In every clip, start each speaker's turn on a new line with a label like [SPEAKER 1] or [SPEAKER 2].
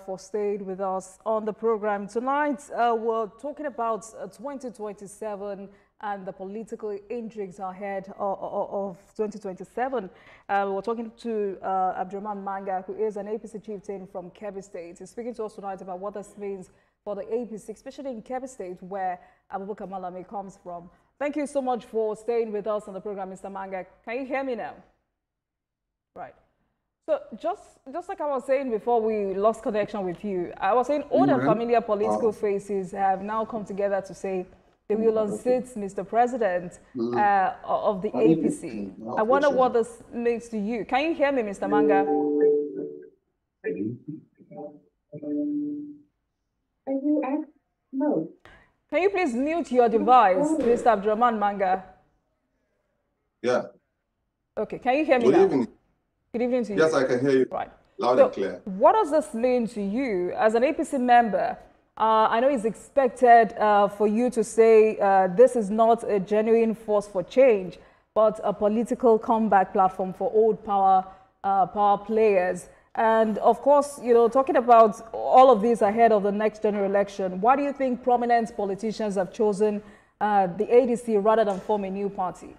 [SPEAKER 1] for staying with us on the program. Tonight, we're talking about 2027 and the political intrigues ahead of 2027. We're talking to Abdurrahman Manga, who is an APC chieftain from Kebbi State. He's speaking to us tonight about what this means for the APC, especially in Kebbi State, where Abubakar Malami comes from. Thank you so much for staying with us on the program, Mr. Manga. Can you hear me now? Right. So just like I was saying before we lost connection with you, I was saying all the familiar political faces have now come together to say they will unseat Mr. President of the APC. I wonder what this means to you. Can you hear me, Mr. Manga? No. Can you please mute your device, Mr. Abdurrahman Manga?
[SPEAKER 2] Yeah.
[SPEAKER 1] Okay, can you hear me now?
[SPEAKER 2] Good evening.
[SPEAKER 1] Good evening to you.
[SPEAKER 2] Yes, I can hear you.
[SPEAKER 1] Right.
[SPEAKER 2] Loud and clear.
[SPEAKER 1] What does this mean to you as an APC member? I know it's expected for you to say this is not a genuine force for change, but a political comeback platform for old power players. And of course, you know, talking about all of this ahead of the next general election, why do you think prominent politicians have chosen the ADC rather than form a new party?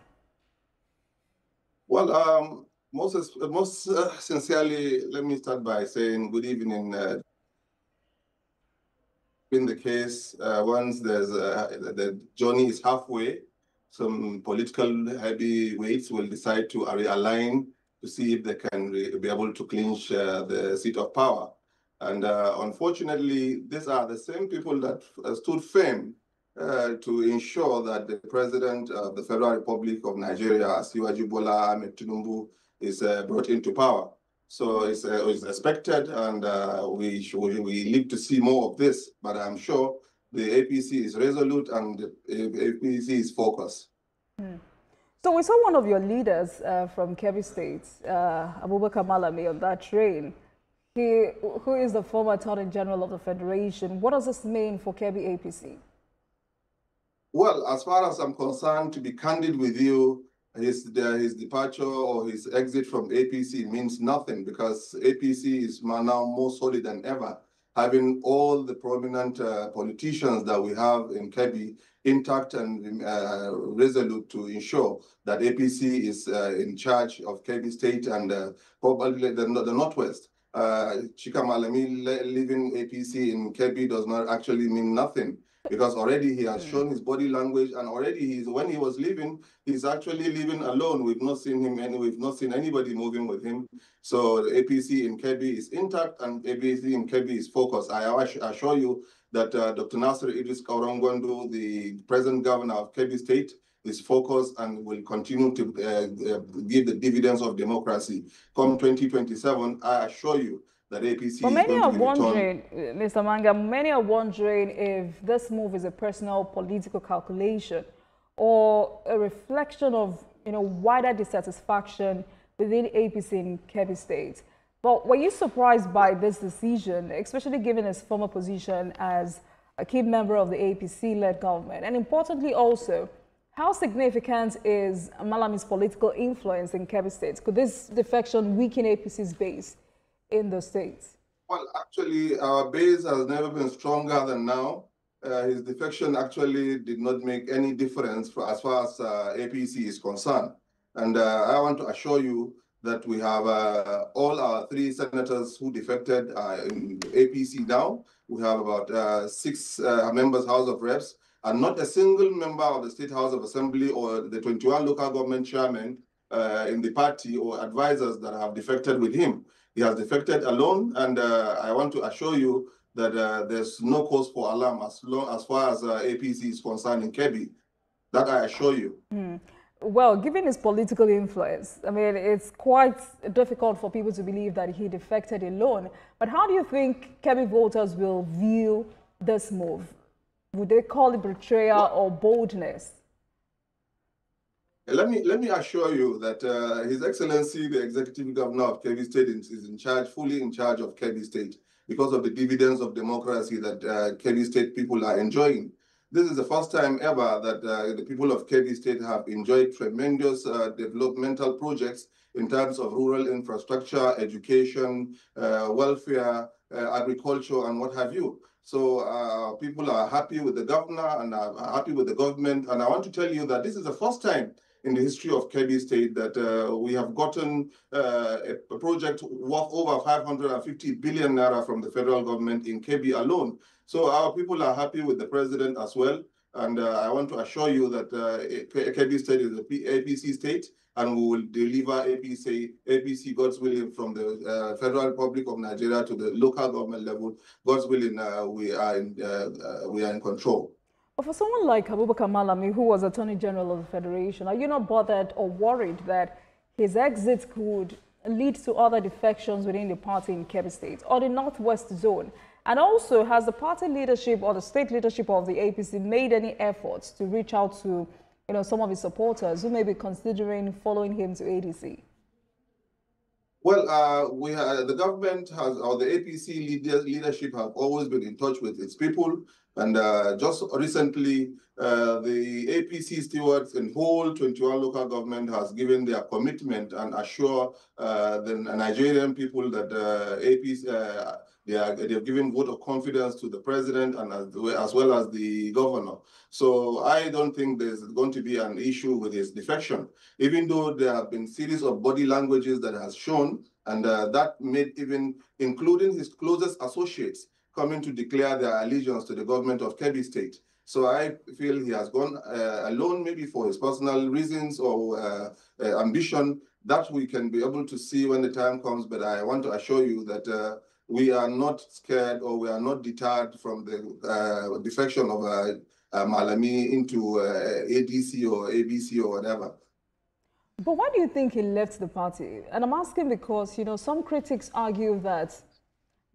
[SPEAKER 2] Well, most sincerely, let me start by saying good evening. In the case, once the journey is halfway, some political heavyweights will decide to realign to see if they can be able to clinch the seat of power. And unfortunately, these are the same people that stood firm to ensure that the President of the Federal Republic of Nigeria, Asiwaju Bola Ahmed Tinubu, is brought into power. So it's expected, and we live to see more of this. But I'm sure the APC is resolute and the APC is focused.
[SPEAKER 1] So we saw one of your leaders from Kebbi State, Abubakar Malami, on that train. Who is the former Attorney General of the Federation. What does this mean for Kebbi APC? Well,
[SPEAKER 2] as far as I'm concerned, to be candid with you, his departure or his exit from APC means nothing, because APC is now more solid than ever, having all the prominent politicians that we have in Kebbi intact and resolute to ensure that APC is in charge of Kebbi State and probably the Northwest. Chika Malami leaving APC in Kebbi does not actually mean nothing, because already he has shown his body language, and already when he was leaving, he's actually leaving alone. We've not seen him, and we've not seen anybody moving with him. So the APC in Kebbi is intact, and APC in Kebbi is focused. I assure you that Dr. Nasser Idris Kaurangwandu, the present governor of Kebbi State, is focused and will continue to give the dividends of democracy. Come 2027, I assure you that APC
[SPEAKER 1] but many are wondering, Mr. Manga, many are wondering if this move is a personal political calculation or a reflection of, you know, wider dissatisfaction within APC in Kebbi State. But were you surprised by this decision, especially given his former position as a key member of the APC-led government? And importantly also, how significant is Malami's political influence in Kebbi State? Could this defection weaken APC's base in the States?
[SPEAKER 2] Well, actually, our base has never been stronger than now. His defection actually did not make any difference as far as APC is concerned. And I want to assure you that we have all our 3 senators who defected in APC now. We have about 6 members, House of Reps, and not a single member of the State House of Assembly or the 21 local government chairmen in the party or advisors that have defected with him. He has defected alone, and I want to assure you that there's no cause for alarm as far as APC is concerned in Kebbi. That I assure you.
[SPEAKER 1] Well, given his political influence, I mean, it's quite difficult for people to believe that he defected alone. But how do you think Kebbi voters will view this move? Would they call it betrayal or boldness?
[SPEAKER 2] Let me assure you that His Excellency, the Executive Governor of Kebbi State, is in charge, fully in charge of Kebbi State, because of the dividends of democracy that Kebbi State people are enjoying. This is the first time ever that the people of Kebbi State have enjoyed tremendous developmental projects in terms of rural infrastructure, education, welfare, agriculture and what have you. So people are happy with the governor and are happy with the government. And I want to tell you that this is the first time in the history of Kebbi State that we have gotten a project worth over 550 billion naira from the federal government in Kebbi alone. So our people are happy with the president as well. And I want to assure you that Kebbi State is a APC state, and we will deliver APC, God's willing, from the Federal Republic of Nigeria to the local government level. God's willing, we are in control.
[SPEAKER 1] But for someone like Abubakar Malami, who was Attorney General of the Federation, are you not bothered or worried that his exit could lead to other defections within the party in Kebbi State or the Northwest Zone? And also, has the party leadership or the state leadership of the APC made any efforts to reach out to, some of his supporters who may be considering following him to ADC?
[SPEAKER 2] Well, the government has, or the APC leadership have always been in touch with its people. And just recently, the APC stewards in whole 21 local government has given their commitment and assure the Nigerian people that APC, they have given vote of confidence to the president and as well as the governor. So I don't think there's going to be an issue with his defection, even though there have been series of body languages that has shown, and that made even, including his closest associates, coming to declare their allegiance to the government of Kebbi State. So I feel he has gone alone, maybe for his personal reasons or ambition. That we can be able to see when the time comes, but I want to assure you that we are not scared or we are not deterred from the defection of Malami into ADC or ABC or whatever.
[SPEAKER 1] But why do you think he left the party? And I'm asking because, some critics argue that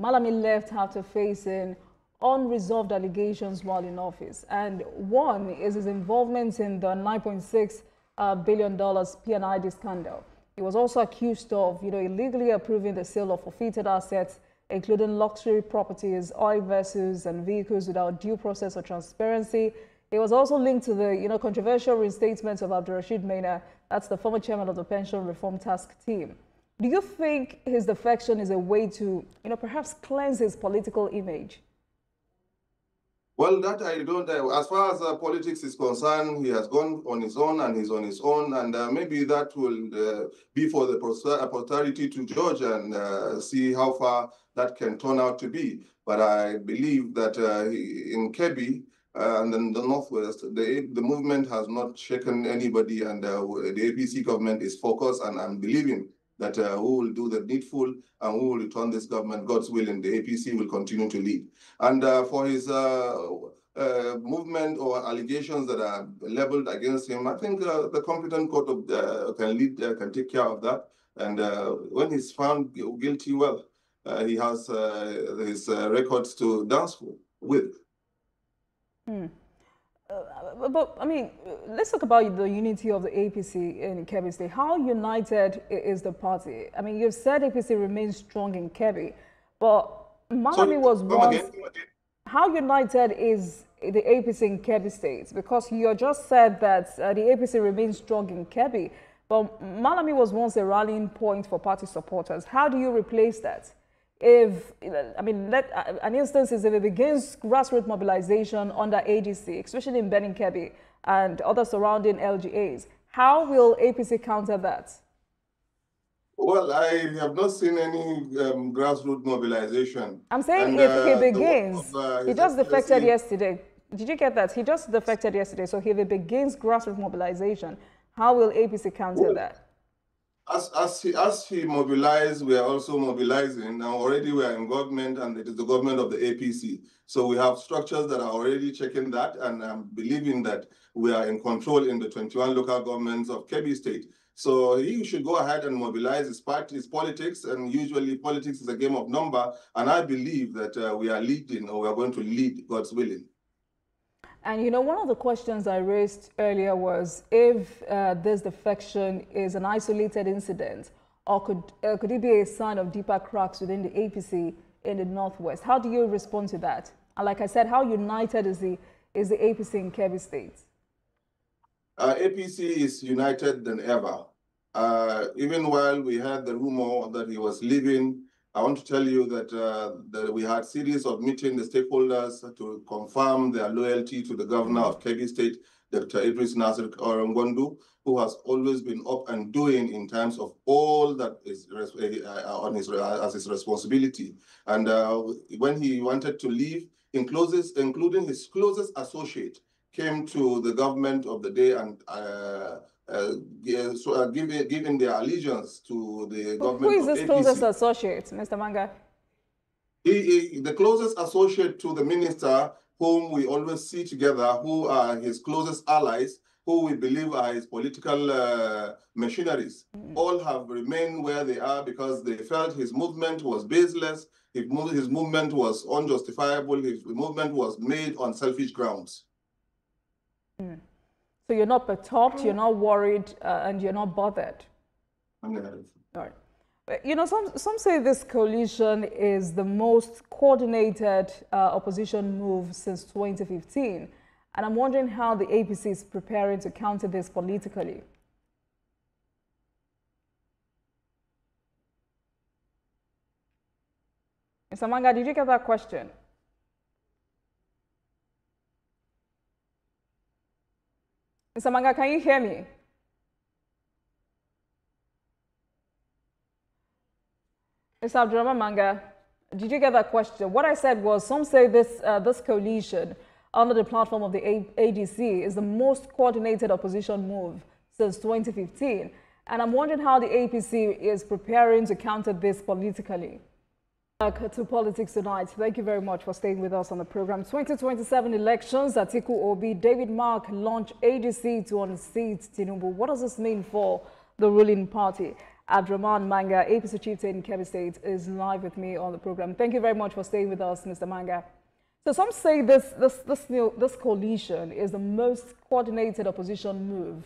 [SPEAKER 1] Malami left after facing unresolved allegations while in office. And one is his involvement in the $9.6 billion P&ID scandal. He was also accused of, illegally approving the sale of forfeited assets, including luxury properties, oil vessels, and vehicles without due process or transparency. He was also linked to the, controversial reinstatement of Abdurrashid Maina, that's the former chairman of the Pension Reform Task Team. Do you think his defection is a way to, perhaps cleanse his political image?
[SPEAKER 2] Well, that I don't. As far as politics is concerned, he has gone on his own and he's on his own, and maybe that will be for the posterity to judge and see how far that can turn out to be. But I believe that in Kebbi and in the Northwest, the movement has not shaken anybody, and the APC government is focused, and I'm believing that we will do the needful and we will return this government, God's willing. The APC will continue to lead. And for his movement or allegations that are leveled against him, I think the competent court can take care of that. And when he's found guilty, well, he has his records to dance with.
[SPEAKER 1] But I mean, let's talk about the unity of the APC in Kebbi State. How united is the party? I mean, you've said APC remains strong in Kebbi, but Malami was once. How united is the APC in Kebbi State? Because you just said that the APC remains strong in Kebbi, but Malami was once a rallying point for party supporters. How do you replace that? If, an instance is if it begins grassroots mobilization under ADC, especially in Benin Kebbi and other surrounding LGAs, how will APC counter that?
[SPEAKER 2] Well, I have not seen any grassroots mobilization.
[SPEAKER 1] I'm saying if he begins, he just defected yesterday. Did you get that? He just defected yesterday. So if it begins grassroots mobilization, how will APC counter that?
[SPEAKER 2] As he mobilized, we are also mobilizing. Now already we are in government, and it is the government of the APC. So we have structures that are already checking that, and I'm believing that we are in control in the 21 local governments of Kebbi State. So he should go ahead and mobilize his party's politics, and usually politics is a game of number, and I believe that we are leading, or we are going to lead, God's willing.
[SPEAKER 1] And one of the questions I raised earlier was if this defection is an isolated incident, or could it be a sign of deeper cracks within the APC in the Northwest? How do you respond to that? And like I said, how united is the APC in Kebbi State?
[SPEAKER 2] APC is united than ever. Even while we had the rumor that he was leaving, I want to tell you that we had a series of meeting the stakeholders to confirm their loyalty to the governor of Kebbi State, Dr. Idris Nasir Orangwandu, who has always been up and doing in terms of all that is as his responsibility. And when he wanted to leave, including his closest associate, came to the government of the day and giving their allegiance to the government.
[SPEAKER 1] Who is this closest associate, Mr. Manga?
[SPEAKER 2] The closest associate to the minister, whom we always see together, who are his closest allies, who we believe are his political machineries, all have remained where they are because they felt his movement was baseless, his movement was unjustifiable, his movement was made on selfish grounds.
[SPEAKER 1] So you're not perturbed, you're not worried, and you're not bothered?
[SPEAKER 2] All
[SPEAKER 1] right. You know, some say this coalition is the most coordinated opposition move since 2015. And I'm wondering how the APC is preparing to counter this politically. Mr. Manga, did you get that question? Mr. Manga, can you hear me? Mr. Abdurrahman Manga, did you get that question? What I said was, some say this coalition under the platform of the ADC is the most coordinated opposition move since 2015. And I'm wondering how the APC is preparing to counter this politically. Back to politics tonight. Thank you very much for staying with us on the program. 2027 elections, Atiku Obi, David Mark launch ADC to unseat Tinubu. What does this mean for the ruling party? Abdurrahman Manga, APC chieftain in Kebbi State, is live with me on the program. Thank you very much for staying with us, Mr. Manga. So some say this coalition is the most coordinated opposition move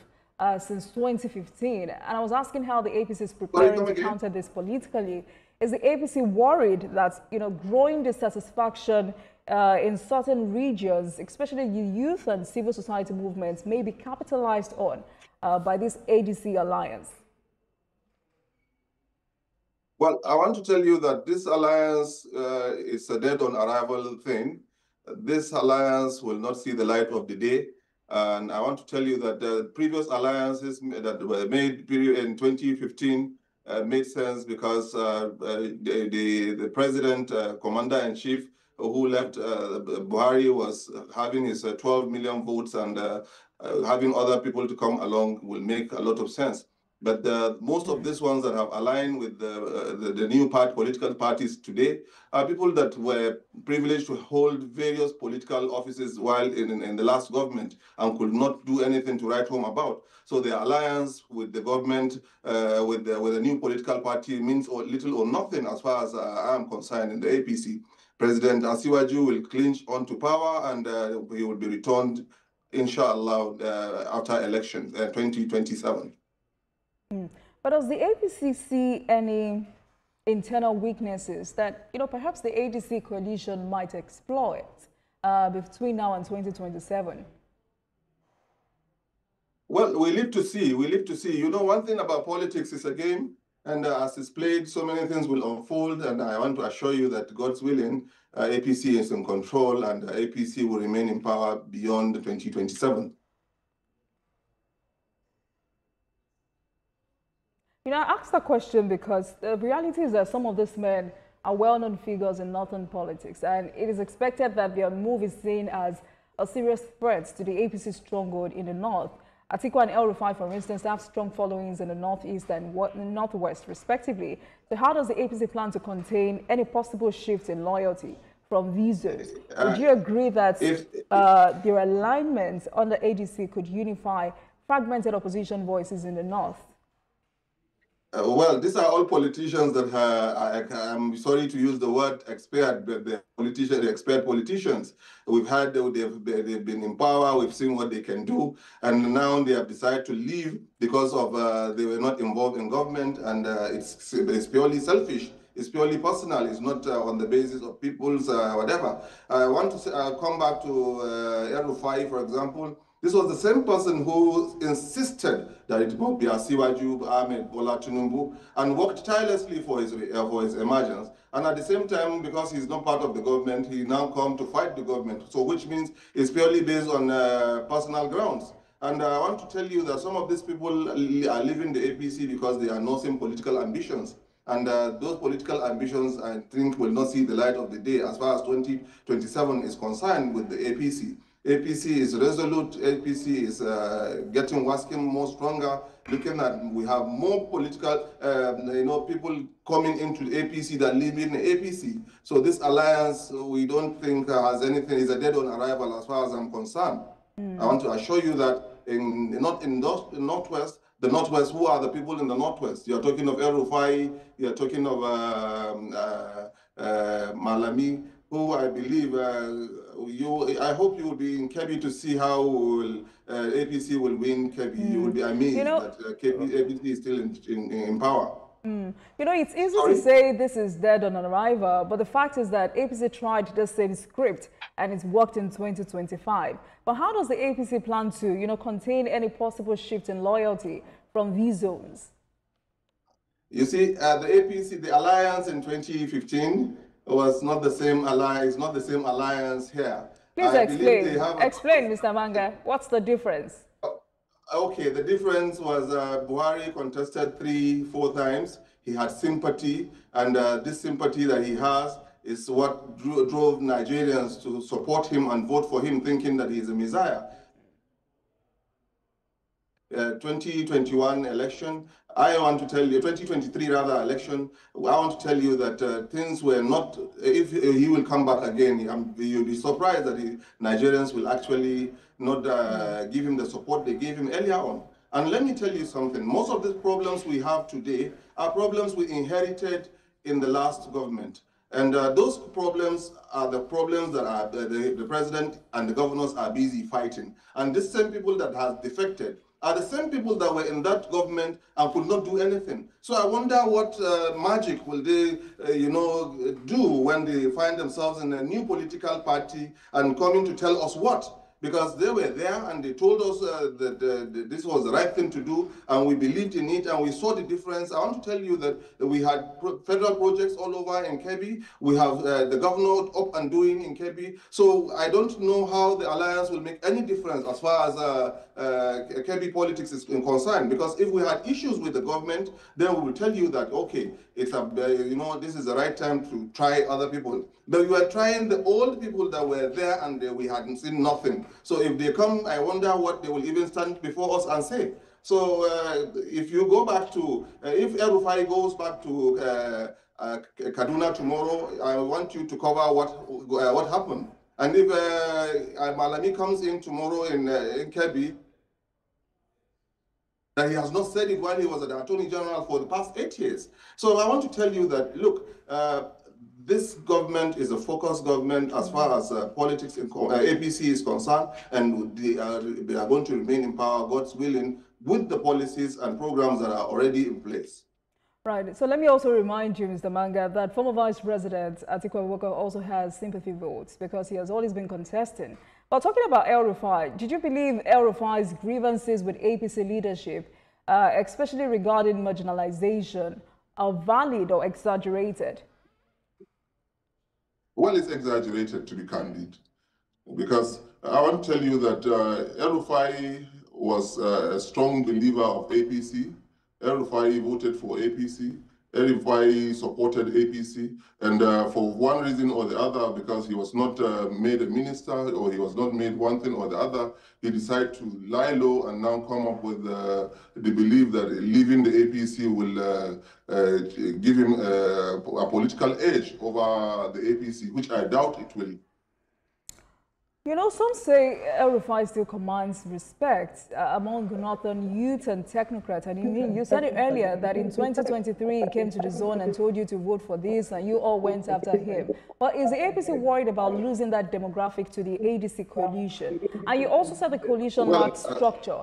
[SPEAKER 1] since 2015. And I was asking how the APC is preparing to counter this politically. Is the APC worried that, you know, growing dissatisfaction in certain regions, especially youth and civil society movements, may be capitalized on by this ADC alliance?
[SPEAKER 2] Well, I want to tell you that this alliance is a dead-on-arrival thing. This alliance will not see the light of the day. And I want to tell you that the previous alliances that were made in 2015 made sense because the president, commander-in-chief, who left Buhari, was having his 12 million votes, and having other people to come along will make a lot of sense. But most of these ones that have aligned with the new political parties today are people that were privileged to hold various political offices while in the last government and could not do anything to write home about. So the alliance with the government, with a new political party, means little or nothing as far as I am concerned in the APC. President Asiwaju will clinch onto power, and he will be returned, inshallah, after elections 2027.
[SPEAKER 1] But does the APC see any internal weaknesses that, you know, perhaps the ADC coalition might exploit between now and 2027?
[SPEAKER 2] Well, we live to see. We live to see. You know, one thing about politics is a game, and as it's played, so many things will unfold. And I want to assure you that, God's willing, APC is in control, and APC will remain in power beyond 2027.
[SPEAKER 1] You know, I asked that question because the reality is that some of these men are well-known figures in northern politics, and it is expected that their move is seen as a serious threat to the APC stronghold in the north. Atiku and El-Rufai, for instance, have strong followings in the northeast and northwest, respectively. So how does the APC plan to contain any possible shift in loyalty from these zones? Would you agree that their alignment under ADC could unify fragmented opposition voices in the north?
[SPEAKER 2] Well, these are all politicians that I'm sorry to use the word expert, but they're expert politicians. We've had, they've been in power, we've seen what they can do, and now they have decided to leave because of they were not involved in government, and it's purely selfish. It's purely personal. It's not on the basis of people's whatever. I want to say, come back to El-Rufai, for example. This was the same person who insisted that it must be Asiwaju Ahmed Bola Tinubu and worked tirelessly for his emergence. And at the same time, because he's not part of the government, he now come to fight the government. So which means it's purely based on personal grounds. And I want to tell you that some of these people are leaving the APC because they are nursing political ambitions. And those political ambitions, I think, will not see the light of the day as far as 2027 is concerned with the APC. APC is resolute. APC is working more stronger. Looking at, we have more political, people coming into the APC that live in the APC. So this alliance, we don't think has anything. Is a dead on arrival as far as I'm concerned. I want to assure you that not in the Northwest. The Northwest, who are the people in the Northwest? You're talking of El Rufai, you're talking of Malami, who I believe I hope you will be in Kebbi to see how APC will win Kebbi. You will be amazed that APC is still in power.
[SPEAKER 1] It's easy to say this is dead on arrival, but the fact is that APC tried the same script and it's worked in 2025. But how does the APC plan to, contain any possible shift in loyalty from these zones?
[SPEAKER 2] You see, the APC, the alliance in 2015 was not the same alliance, not the same alliance here.
[SPEAKER 1] Please explain. Explain, Mr. Manga. What's the difference?
[SPEAKER 2] Okay, the difference was Buhari contested 3-4 times. He had sympathy, and this sympathy that he has is what drove Nigerians to support him and vote for him, thinking that he is a messiah. 2021 election, I want to tell you, 2023 rather election, I want to tell you that things were not, if he will come back again, you'll be surprised that Nigerians will actually not give him the support they gave him earlier on. And let me tell you something, most of the problems we have today are problems we inherited in the last government. And those problems are the problems that are, the president and the governors are busy fighting. And these same people that have defected are the same people that were in that government and could not do anything. So I wonder what magic will they, do when they find themselves in a new political party and coming to tell us what? Because they were there and they told us that this was the right thing to do, and we believed in it and we saw the difference. I want to tell you that we had federal projects all over in Kebbi. We have the governor up and doing in Kebbi. So I don't know how the alliance will make any difference as far as Kebbi politics is concerned. Because if we had issues with the government, then we will tell you that, okay, it's this is the right time to try other people. But we are trying the old people that were there and we hadn't seen nothing. So if they come, I wonder what they will even stand before us and say. So if you go back to, if El Rufai goes back to Kaduna tomorrow, I want you to cover what happened. And if Malami comes in tomorrow in Kebbi, that he has not said it while he was the Attorney General for the past 8 years. So I want to tell you that, look, this government is a focused government as far as politics in APC is concerned, and they are going to remain in power, God's willing, with the policies and programs that are already in place.
[SPEAKER 1] Right. So let me also remind you, Mr. Manga, that former Vice President Atiku also has sympathy votes because he has always been contesting. But talking about El Rufai, did you believe El Rufai's grievances with APC leadership, especially regarding marginalization, are valid or exaggerated?
[SPEAKER 3] Well, it's exaggerated, to be candid, because I want to tell you that El Rufai was a strong believer of APC. El Rufai voted for APC. El Rufai supported APC. And for one reason or the other, because he was not made a minister or he was not made one thing or the other, he decided to lie low and now come up with the belief that leaving the APC will give him a political edge over the APC, which I doubt it will.
[SPEAKER 1] Some say El Rufai still commands respect among northern youth and technocrats. And you said it earlier that in 2023 he came to the zone and told you to vote for this and you all went after him. But is the APC worried about losing that demographic to the ADC coalition? And you also said the coalition lacks structure.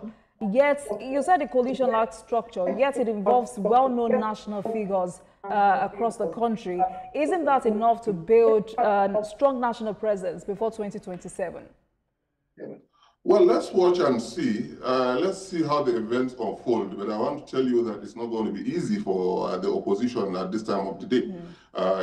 [SPEAKER 1] Yet, you said the coalition lacks structure, yet it involves well-known national figures across the country. Isn't that enough to build a strong national presence before 2027?
[SPEAKER 3] Well, let's watch and see. Let's see how the events unfold. But I want to tell you that it's not going to be easy for the opposition at this time of the day.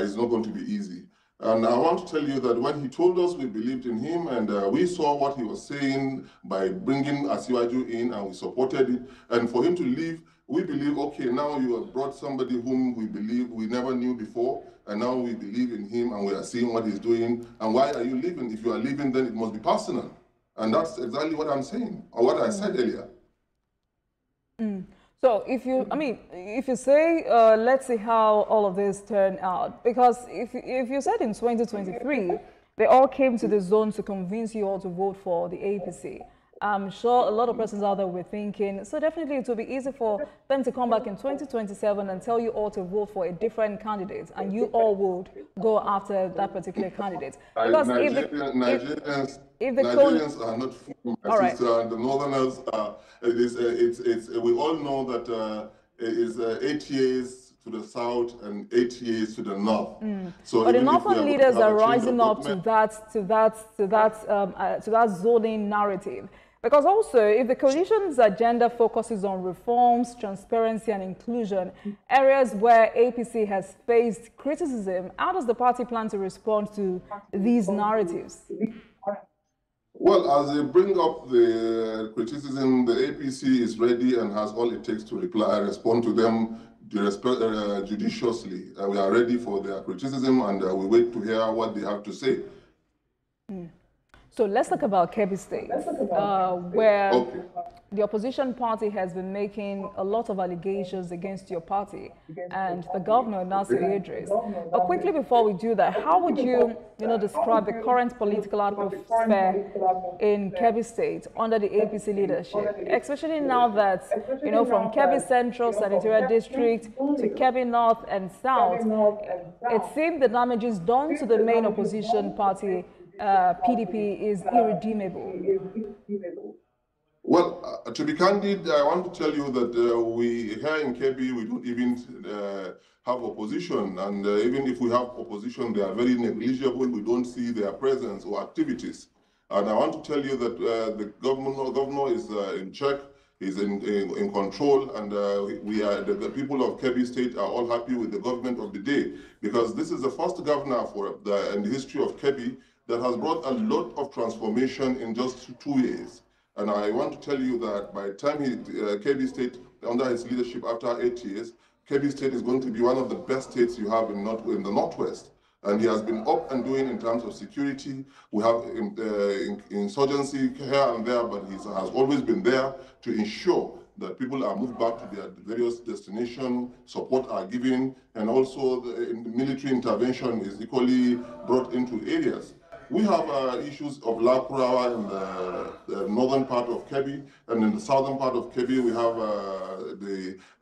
[SPEAKER 3] It's not going to be easy. And I want to tell you that when he told us, we believed in him, and we saw what he was saying by bringing Asiwaju in, and we supported it. And for him to leave, we believe, okay, now you have brought somebody whom we believe we never knew before, and now we believe in him, and we are seeing what he's doing. And why are you leaving? If you are leaving, then it must be personal. And that's exactly what I'm saying, or what I said earlier.
[SPEAKER 1] So if you say, let's see how all of this turn out, because if you said in 2023, they all came to the zone to convince you all to vote for the APC. I'm sure a lot of persons out there were thinking, so definitely it will be easy for them to come back in 2027 and tell you all to vote for a different candidate, and you all would go after that particular candidate. Because
[SPEAKER 3] Nigerians are not fool, my sister, and the Northerners are. We all know that it is 8 years to the south and 8 years to the north. So
[SPEAKER 1] but the northern leaders are rising up to that zoning narrative. Because also, if the coalition's agenda focuses on reforms, transparency, and inclusion, areas where APC has faced criticism, how does the party plan to respond to these narratives?
[SPEAKER 3] Well, as they bring up the criticism, the APC is ready and has all it takes to respond to them judiciously. We are ready for their criticism, and we wait to hear what they have to say.
[SPEAKER 1] So let's talk about Kebbi State, where the opposition party has been making a lot of allegations against your party and the governor, Nasir Idris. But quickly before we do that, how would you, describe the current political atmosphere in Kebbi State under the APC leadership, especially now that, from Kebbi Central Senatorial District to Kebbi North and South, it seemed the damages done to the main opposition party PDP is irredeemable.
[SPEAKER 3] Well, to be candid, I want to tell you that we here in Kebbi, we don't even have opposition. And even if we have opposition, they are very negligible. We don't see their presence or activities. And I want to tell you that the governor is in check. He's in control, and the people of Kebbi State are all happy with the government of the day, because this is the first governor in the history of Kebbi that has brought a lot of transformation in just 2 years. And I want to tell you that by the time Kebbi State, under his leadership after 8 years, Kebbi State is going to be one of the best states you have in the Northwest. And he has been up and doing in terms of security. We have insurgency here and there, but he has always been there to ensure that people are moved back to their various destinations, support are given, and also the military intervention is equally brought into areas. We have issues of Lakurawa in the northern part of Kebbi, and in the southern part of Kebbi, we have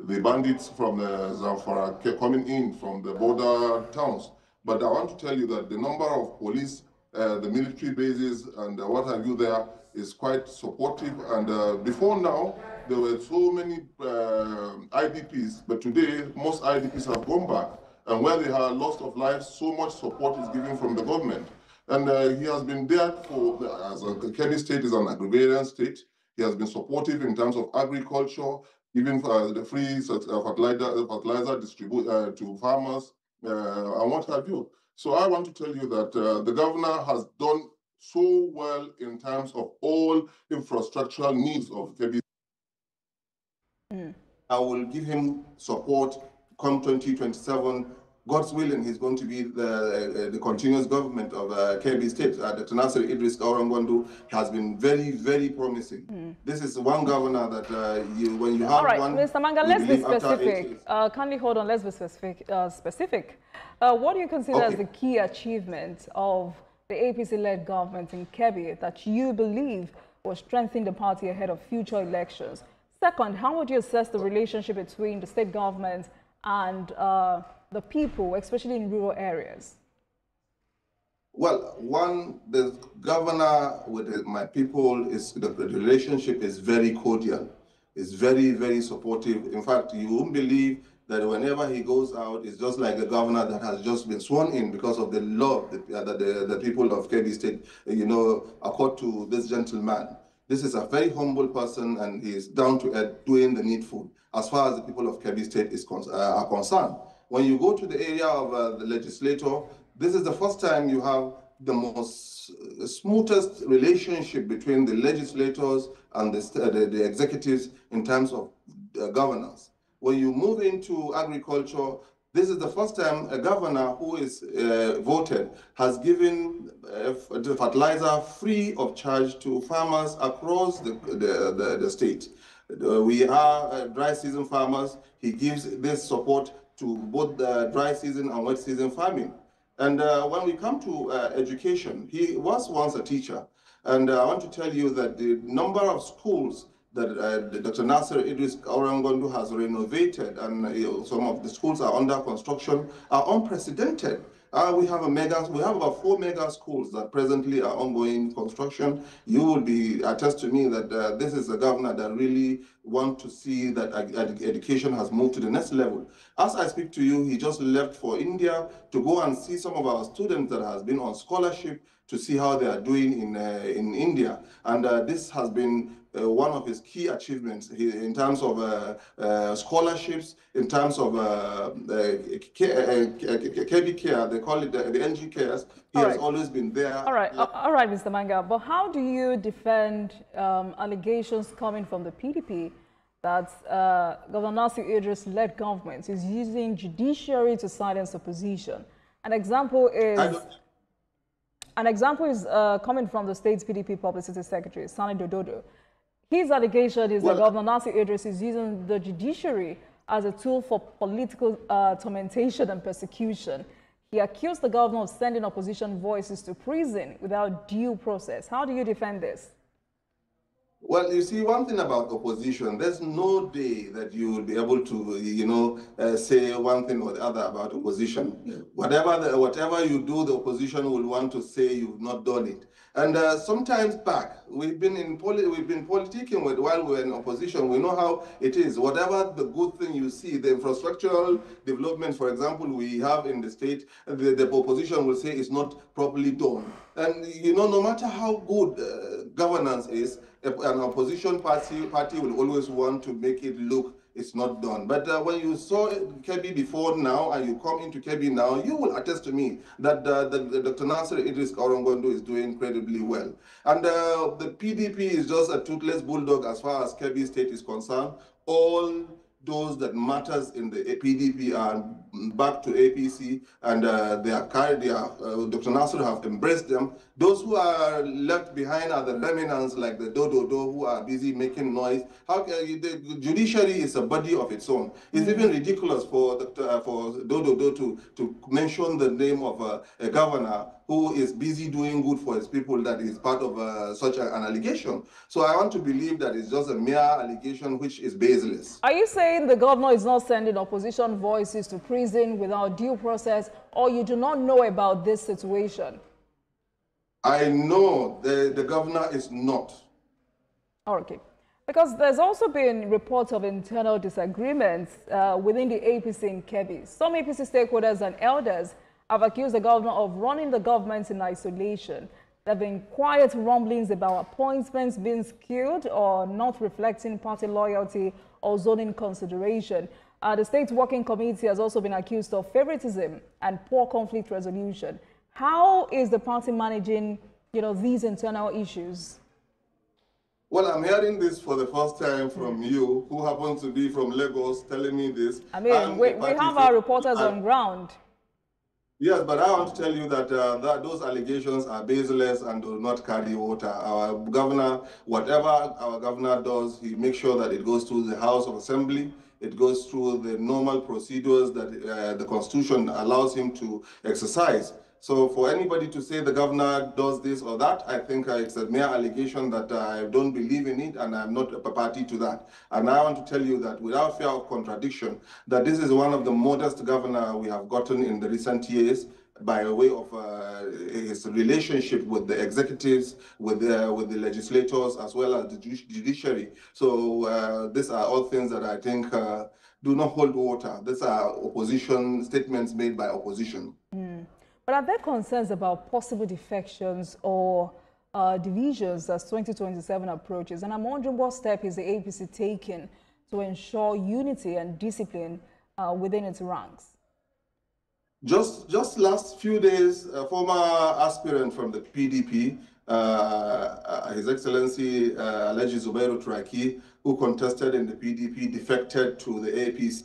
[SPEAKER 3] the bandits from Zamfara coming in from the border towns. But I want to tell you that the number of police, the military bases, and what have you there is quite supportive. And before now, there were so many IDPs, but today, most IDPs have gone back. And where they have loss of life, so much support is given from the government. And he has been there as Kebbi State is an agrarian state. He has been supportive in terms of agriculture, even the free fertilizer distributed to farmers, and what have you. So I want to tell you that the governor has done so well in terms of all infrastructural needs of Kebbi.
[SPEAKER 2] I will give him support come 2027. God's willing, he's going to be the continuous government of Kebbi State. Dr. Nasir Idris Orangwandu has been very, very promising. This is one governor that when you have
[SPEAKER 1] all right,
[SPEAKER 2] one...
[SPEAKER 1] Mr. Manga, let's be specific. Kindly hold on, let's be specific. What do you consider as the key achievement of the APC-led government in Kebbi that you believe will strengthen the party ahead of future elections? Second, how would you assess the relationship between the state government and the people, especially in rural areas?
[SPEAKER 2] Well, one, the governor with my people, the relationship is very cordial. It's very, very supportive. In fact, you won't believe that whenever he goes out, it's just like a governor that has just been sworn in because of the love that the people of Kebbi State, accord to this gentleman. This is a very humble person, and he is down to earth, doing the needful as far as the people of Kebbi State are concerned. When you go to the area of the legislator, this is the first time you have the most smoothest relationship between the legislators and the executives in terms of governance. When you move into agriculture, this is the first time a governor who is voted has given the fertilizer free of charge to farmers across the state. We are dry season farmers. He gives this support to both the dry season and wet season farming. And when we come to education, he was once a teacher. And I want to tell you that the number of schools that Dr. Nasser Idris Aurangondu has renovated, and some of the schools are under construction, are unprecedented. We have about 4 mega schools that presently are ongoing construction. You will be attest to me that this is a governor that really want to see that education has moved to the next level. As I speak to you, he just left for India to go and see some of our students that has been on scholarship to see how they are doing in India. And this has been one of his key achievements in terms of scholarships, in terms of KB Care, they call it the NG Cares. He has always been there.
[SPEAKER 1] All right, Mr. Manga, but how do you defend allegations coming from the PDP that Governor Nasir Idris-led government is using judiciary to silence opposition? An example is coming from the state's PDP Publicity Secretary, Sani Dododo. His allegation is that Governor Nasir Idris is using the judiciary as a tool for political tormentation and persecution. He accused the governor of sending opposition voices to prison without due process. How do you defend this?
[SPEAKER 2] Well, you see, one thing about opposition, there's no day that you will be able to, say one thing or the other about opposition. Whatever you do, the opposition will want to say you've not done it. And sometimes back, we've been politicking while we're in opposition. We know how it is. Whatever the good thing you see, the infrastructural development, for example, we have in the state, the opposition will say it's not properly done. And no matter how good governance is, an opposition party will always want to make it look it's not done. But when you saw Kebbi before now and you come into Kebbi now, you will attest to me that Dr. Nasser Idris Aurangondu is doing incredibly well. And the PDP is just a toothless bulldog as far as Kebbi State is concerned. All those that matters in the PDP are back to APC, and Dr. Nasser have embraced them. Those who are left behind are the remnants like the Dododo who are busy making noise. The judiciary is a body of its own. It's even ridiculous for Dododo to mention the name of a governor who is busy doing good for his people that is part of such an allegation. So I want to believe that it's just a mere allegation which is baseless.
[SPEAKER 1] Are you saying the governor is not sending opposition voices to prison without due process, or you do not know about this situation?
[SPEAKER 2] I know the governor is not.
[SPEAKER 1] Okay. Because there's also been reports of internal disagreements within the APC in Kebbi. Some APC stakeholders and elders have accused the governor of running the government in isolation. There have been quiet rumblings about appointments being skewed or not reflecting party loyalty or zoning consideration. The State Working Committee has also been accused of favoritism and poor conflict resolution. How is the party managing, these internal issues?
[SPEAKER 2] Well, I'm hearing this for the first time from you, who happens to be from Lagos, telling me this.
[SPEAKER 1] I mean, we have our reporters on ground.
[SPEAKER 2] Yes, but I want to tell you that, those allegations are baseless and do not carry water. Our governor, whatever our governor does, he makes sure that it goes through the House of Assembly. It goes through the normal procedures that the Constitution allows him to exercise. So for anybody to say the governor does this or that, I think it's a mere allegation that I don't believe in it, and I'm not a party to that. And I want to tell you that without fear of contradiction, that this is one of the modest governors we have gotten in the recent years by way of his relationship with the executives, with the legislators, as well as the judiciary. So these are all things that I think do not hold water. These are opposition statements made by opposition.
[SPEAKER 1] But are there concerns about possible defections or divisions as 2027 approaches. And I'm wondering what step is the APC taking to ensure unity and discipline within its ranks?
[SPEAKER 2] Just last few days, a former aspirant from the PDP, His Excellency Alhaji Zubairu Turaki, who contested in the PDP, defected to the APC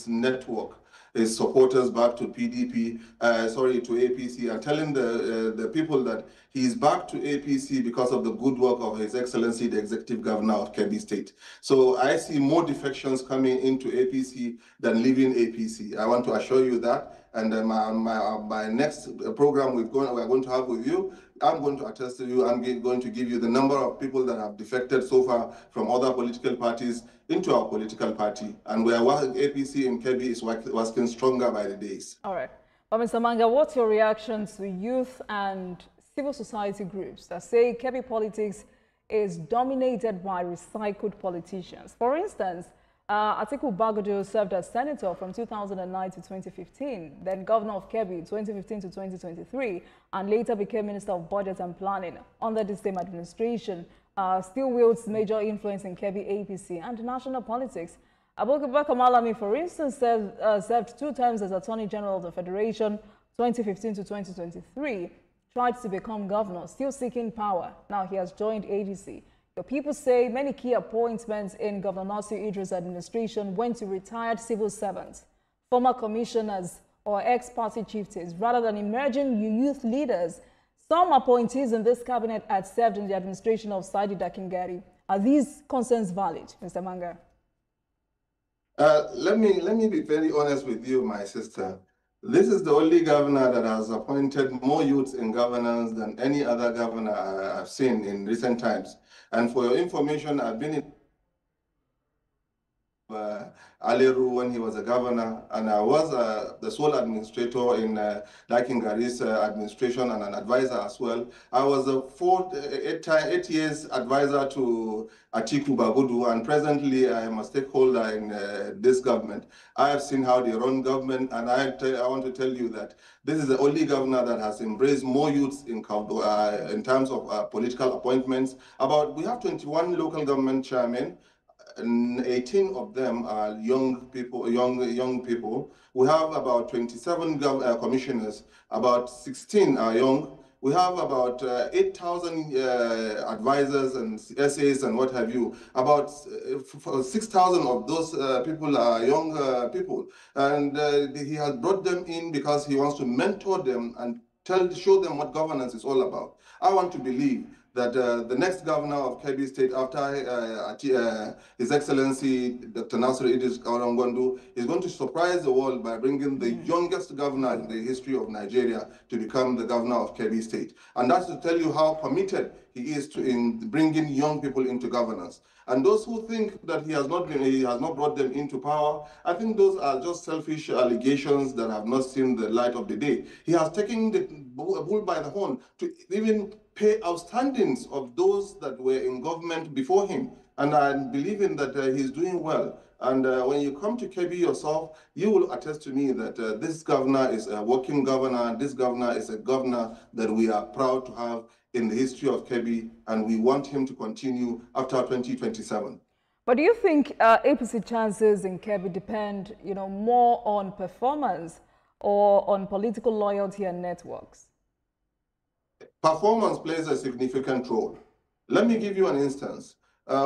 [SPEAKER 2] network, his supporters back to PDP, to APC, and telling the people that he is back to APC because of the good work of His Excellency, the Executive Governor of Kebbi State. So I see more defections coming into APC than leaving APC. I want to assure you that. And my next program we're going to have with you, I'm going to attest to you. I'm going to give you the number of people that have defected so far from other political parties into our political party. And we are APC in Kebbi is working stronger by the days.
[SPEAKER 1] All right. But Mr. Manga, what's your reaction to youth and civil society groups that say Kebbi politics is dominated by recycled politicians? For instance, Atiku Bagodo served as senator from 2009 to 2015, then governor of Kebbi 2015 to 2023, and later became Minister of Budget and Planning under the same administration. Still wields major influence in Kebbi APC and national politics. Abubakar Malami, for instance, served 2 terms as Attorney General of the Federation, 2015 to 2023, tried to become governor, still seeking power. Now he has joined ADC. Your people say many key appointments in Governor Nasir Idris' administration went to retired civil servants, former commissioners, or ex-party chieftains, rather than emerging youth leaders. Some appointees in this cabinet had served in the administration of Saidi Dakingari. Are these concerns valid, Mr. Manga?
[SPEAKER 2] Let me be very honest with you, my sister. This is the only governor that has appointed more youths in governance than any other governor I've seen in recent times. And for your information, I've been in Aleru when he was a governor, and I was the sole administrator in Dakingari's administration and an advisor as well. I was a 8 years advisor to Atiku Bagudu, and presently I am a stakeholder in this government. I have seen how they run government, and I want to tell you that this is the only governor that has embraced more youths in terms of political appointments. We have 21 local government chairmen, and 18 of them are young people. We have about 27 commissioners, about 16 are young. We have about 8,000 advisors and SAs and what have you. About 6,000 of those people are young people. And he has brought them in because he wants to mentor them and show them what governance is all about. I want to believe that the next governor of Kebbi State after His Excellency Dr. Nasir Idris Kaurangwandu is going to surprise the world by bringing the youngest governor in the history of Nigeria to become the governor of Kebbi State. And that's to tell you how committed he is in bringing young people into governance. And those who think that he has not brought them into power, I think those are just selfish allegations that have not seen the light of the day. He has taken the bull by the horn to even pay outstandings of those that were in government before him. And I'm believing that he's doing well. And when you come to Kebbi yourself, you will attest to me that this governor is a working governor. This governor is a governor that we are proud to have in the history of Kebbi, and we want him to continue after 2027.
[SPEAKER 1] But do you think APC chances in Kebbi depend, more on performance or on political loyalty and networks?
[SPEAKER 2] Performance plays a significant role. Let me give you an instance.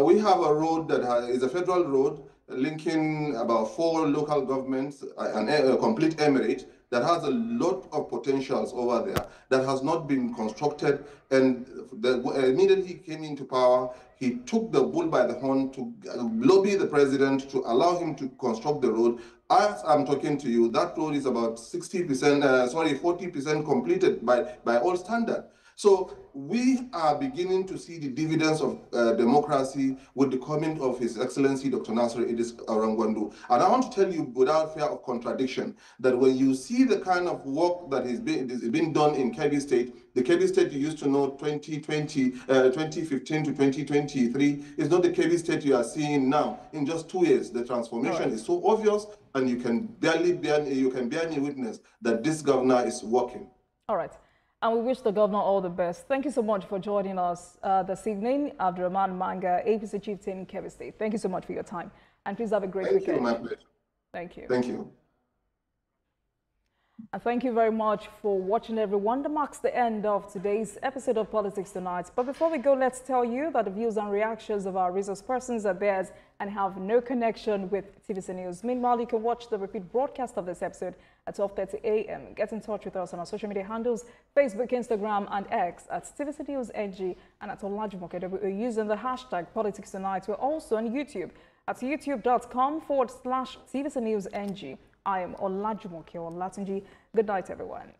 [SPEAKER 2] We have a road that is a federal road linking about 4 local governments, a complete emirate that has a lot of potentials over there that has not been constructed. And immediately he came into power, he took the bull by the horn to lobby the president to allow him to construct the road. As I'm talking to you, that road is about 40% completed by all standard. So we are beginning to see the dividends of democracy with the coming of His Excellency Dr. Nasir Idris Arangwandu. And I want to tell you without fear of contradiction that when you see the kind of work that is being done in Kebbi State, the Kebbi State you used to know 2015 to 2023 is not the Kebbi State you are seeing now. In just 2 years, the transformation is so obvious, and you can barely bear any witness that this governor is working.
[SPEAKER 1] All right. And we wish the governor all the best. Thank you so much for joining us this evening. Abdurrahman Manga, APC Chieftain, Kebbi State. Thank you so much for your time. And please have a great weekend.
[SPEAKER 2] Thank you, my pleasure.
[SPEAKER 1] Thank you.
[SPEAKER 2] Thank you.
[SPEAKER 1] And thank you very much for watching, everyone. That marks the end of today's episode of Politics Tonight. But before we go, let's tell you that the views and reactions of our resource persons are theirs and have no connection with TVC News. Meanwhile, you can watch the repeat broadcast of this episode at 12:30 a.m. Get in touch with us on our social media handles, Facebook, Instagram, and X at TVC News NG and at Olajumoke using the hashtag Politics Tonight. We're also on YouTube at youtube.com/TVC News NG. I am Olajumoke Olatunji. Good night, everyone.